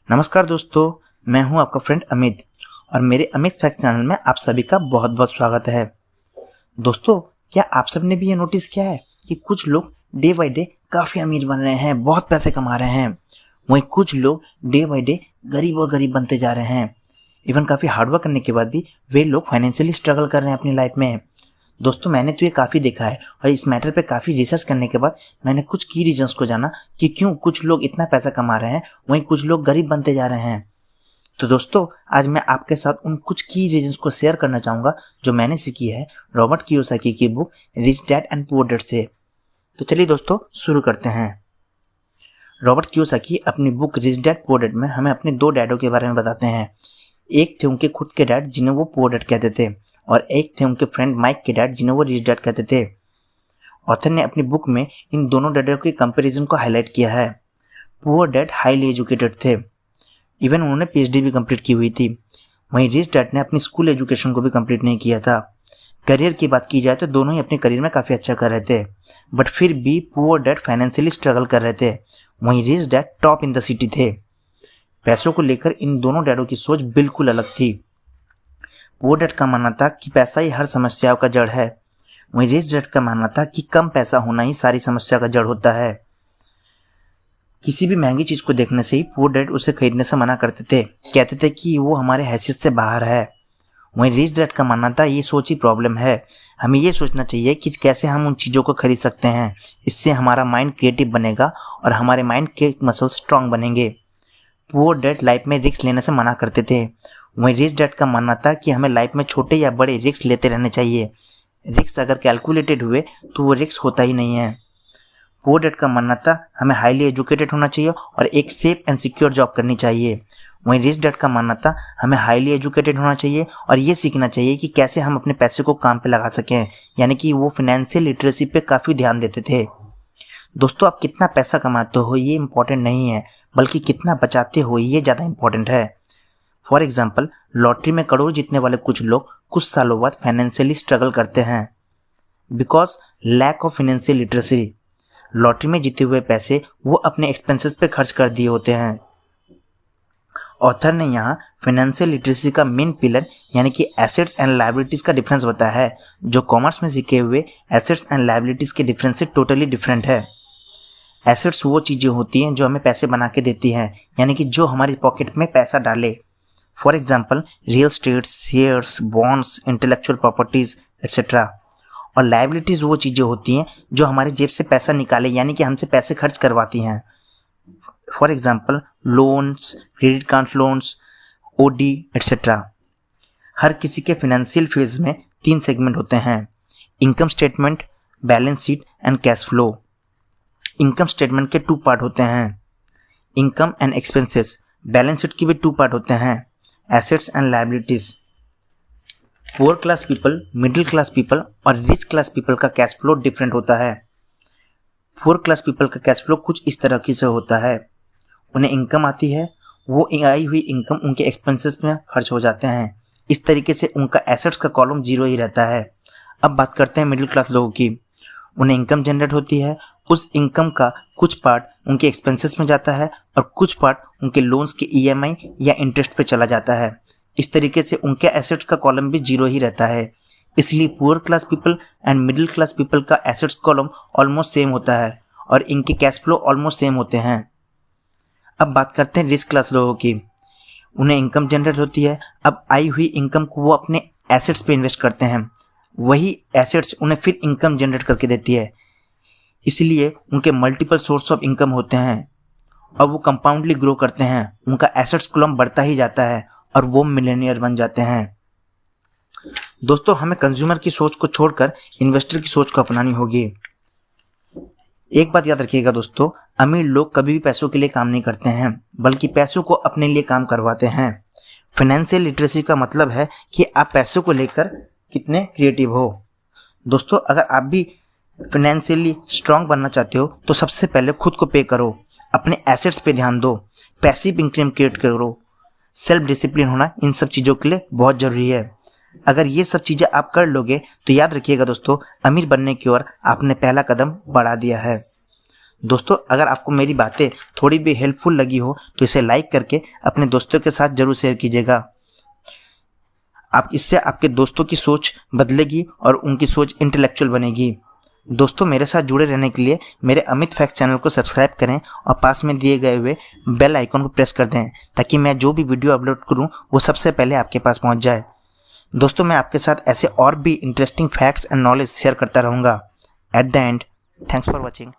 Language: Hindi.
नमस्कार दोस्तों, मैं हूं आपका फ्रेंड अमित और मेरे अमित फैक्ट चैनल में आप सभी का बहुत बहुत स्वागत है। दोस्तों, क्या आप सब ने भी ये नोटिस किया है कि कुछ लोग डे बाय डे काफ़ी अमीर बन रहे हैं, बहुत पैसे कमा रहे हैं, वहीं कुछ लोग डे बाय डे गरीब और गरीब बनते जा रहे हैं। इवन काफ़ी हार्डवर्क करने के बाद भी वे लोग फाइनेंशियली स्ट्रगल कर रहे हैं अपनी लाइफ में। दोस्तों, मैंने तो ये काफ़ी देखा है और इस मैटर पे काफ़ी रिसर्च करने के बाद मैंने कुछ की रीजंस को जाना कि क्यों कुछ लोग इतना पैसा कमा रहे हैं वहीं कुछ लोग गरीब बनते जा रहे हैं। तो दोस्तों, आज मैं आपके साथ उन कुछ की रीजंस को शेयर करना चाहूँगा जो मैंने सीखी है रॉबर्ट कियोसाकी की book rich dad and poor dad से। तो चलिए दोस्तों, शुरू करते हैं। रॉबर्ट कियोसाकी अपनी book rich dad poor dad में हमें अपने दो डैडों के बारे में बताते हैं। एक थे उनके खुद के डैड जिन्हें वो पुअर डैड कहते थे और एक थे उनके फ्रेंड माइक के डैड जिन्हें वो रिच डैड कहते थे। ऑथर ने अपनी बुक में इन दोनों डैडों के कंपैरिजन को हाईलाइट किया है। पुअर डैड हाईली एजुकेटेड थे, इवन उन्होंने पीएचडी भी कंप्लीट की हुई थी। वहीं रिच डैड ने अपनी स्कूल एजुकेशन को भी कंप्लीट नहीं किया था। करियर की बात की जाए तो दोनों ही अपने करियर में काफ़ी अच्छा कर रहे थे, बट फिर भी पुअर डैड फाइनेंशियली स्ट्रगल कर रहे थे, वहीं rich dad top in the city थे। पैसों को लेकर इन दोनों डैडों की सोच बिल्कुल अलग थी। पुअर डैड का मानना था कि पैसा ही हर समस्याओं का जड़ है, वहीं रिच डैड का मानना था कि कम पैसा होना ही सारी समस्या का जड़ होता है। किसी भी महंगी चीज़ को देखने से ही पुअर डैड उसे खरीदने से मना करते थे, कहते थे कि वो हमारे हैसियत से बाहर है। वहीं रिच डैड का मानना था ये सोच ही प्रॉब्लम है, हमें ये सोचना चाहिए कि कैसे हम उन चीज़ों को खरीद सकते हैं, इससे हमारा माइंड क्रिएटिव बनेगा और हमारे माइंड के मसल स्ट्रांग बनेंगे। पुअर डैड लाइफ में रिस्क लेने से मना करते थे, वहीं रिच डैड का मानना था कि हमें लाइफ में छोटे या बड़े रिस्क लेते रहने चाहिए। रिस्क अगर कैलकुलेटेड हुए तो वो रिस्क होता ही नहीं है। पुअर डैड का मानना था हमें हाईली एजुकेटेड होना चाहिए और एक सेफ एंड सिक्योर जॉब करनी चाहिए। वहीं रिच डैड का मानना था हमें हाईली एजुकेटेड होना चाहिए और ये सीखना चाहिए कि कैसे हम अपने पैसे को काम पे लगा सकें, यानी कि वो फाइनेंशियल लिटरेसी पे काफ़ी ध्यान देते थे। दोस्तों, आप कितना पैसा कमाते हो ये इंपॉर्टेंट नहीं है, बल्कि कितना बचाते हो ये ज़्यादा इंपॉर्टेंट है। फॉर एग्जाम्पल, लॉटरी में करोड़ जीतने वाले कुछ लोग कुछ सालों बाद फाइनेंशियली स्ट्रगल करते हैं because lack of financial literacy. Lottery में जीते हुए पैसे वो अपने एक्सपेंसेस पे खर्च कर दिए होते हैं। ऑथर ने यहाँ फाइनेंशियल लिटरेसी का मेन पिलर यानी कि एसेट्स एंड लायबिलिटीज़ का डिफरेंस बताया है, जो कॉमर्स में सीखे हुए एसेट्स एंड लायबिलिटीज़ के डिफरेंस से टोटली डिफरेंट है। एसेट्स वो चीज़ें होती हैं जो हमें पैसे बना के देती हैं, यानी कि जो हमारी पॉकेट में पैसा डाले। For example, real estate, shares, bonds, intellectual properties etcetera. और लायबिलिटीज़ वो चीज़ें होती हैं जो हमारे जेब से पैसा निकाले, यानी कि हमसे पैसे खर्च करवाती हैं। For example, loans, credit card loans, OD etcetera. हर किसी के फाइनेंशियल फेज में 3 सेगमेंट होते हैं: income statement, balance sheet and cash flow. Income statement के 2 पार्ट होते हैं, income and expenses. Balance sheet के भी 2 पार्ट होते हैं, assets and liabilities. Poor class people, middle class people और रिच क्लास पीपल का कैश फ्लो डिफरेंट होता है। पुअर क्लास पीपल का कैश फ्लो कुछ इस तरह से होता है, उन्हें इनकम आती है, वो आई हुई इनकम उनके एक्सपेंसेस में खर्च हो जाते हैं। इस तरीके से उनका एसेट्स का कॉलम जीरो ही रहता है। अब बात करते हैं मिडिल क्लास लोगों की। उन्हें इनकम जनरेट होती है, उस इनकम का कुछ पार्ट उनके एक्सपेंसेस में जाता है और कुछ पार्ट उनके लोन्स के ईएमआई या इंटरेस्ट पे चला जाता है। इस तरीके से उनके एसेट्स का कॉलम भी जीरो ही रहता है। इसलिए poor class people and middle class people का एसेट्स कॉलम ऑलमोस्ट सेम होता है और इनके कैश फ्लो ऑलमोस्ट सेम होते हैं। अब बात करते हैं रिच क्लास लोगों की। उन्हें इनकम जनरेट होती है, अब आई हुई इनकम को वो अपने एसेट्स पे इन्वेस्ट करते हैं, वही एसेट्स उन्हें फिर इनकम जनरेट करके देती है। इसलिए उनके मल्टीपल सोर्स ऑफ इनकम होते हैं और वो कंपाउंडली ग्रो करते हैं, उनका एसेट्स कॉलम बढ़ता ही जाता है और वो मिलियनियर बन जाते हैं। दोस्तों, हमें कंज्यूमर की सोच को छोड़कर इन्वेस्टर की सोच को अपनानी होगी। एक बात याद रखिएगा दोस्तों, अमीर लोग कभी भी पैसों के लिए काम नहीं करते हैं, बल्कि पैसों को अपने लिए काम करवाते हैं। फाइनेंशियल लिटरेसी का मतलब है कि आप पैसों को लेकर कितने क्रिएटिव हो। दोस्तों, अगर आप भी फाइनेंशियली स्ट्रांग बनना चाहते हो तो सबसे पहले खुद को पे करो, अपने एसेट्स पे ध्यान दो, पैसिव इनकम क्रिएट करो। सेल्फ डिसिप्लिन होना इन सब चीज़ों के लिए बहुत ज़रूरी है। अगर ये सब चीज़ें आप कर लोगे तो याद रखिएगा दोस्तों, अमीर बनने की ओर आपने पहला कदम बढ़ा दिया है। दोस्तों अगर आपको मेरी बातें थोड़ी भी हेल्पफुल लगी हो तो इसे लाइक करके अपने दोस्तों के साथ जरूर शेयर कीजिएगा। आप इससे आपके दोस्तों की सोच बदलेगी और उनकी सोच इंटेलेक्चुअल बनेगी। दोस्तों मेरे साथ जुड़े रहने के लिए मेरे अमित फैक्ट चैनल को सब्सक्राइब करें और पास में दिए गए हुए बेल आइकन को प्रेस कर दें ताकि मैं जो भी वीडियो अपलोड करूं वो सबसे पहले आपके पास पहुंच जाए। दोस्तों मैं आपके साथ ऐसे और भी interesting facts and knowledge share करता रहूँगा। At the end, thanks for watching.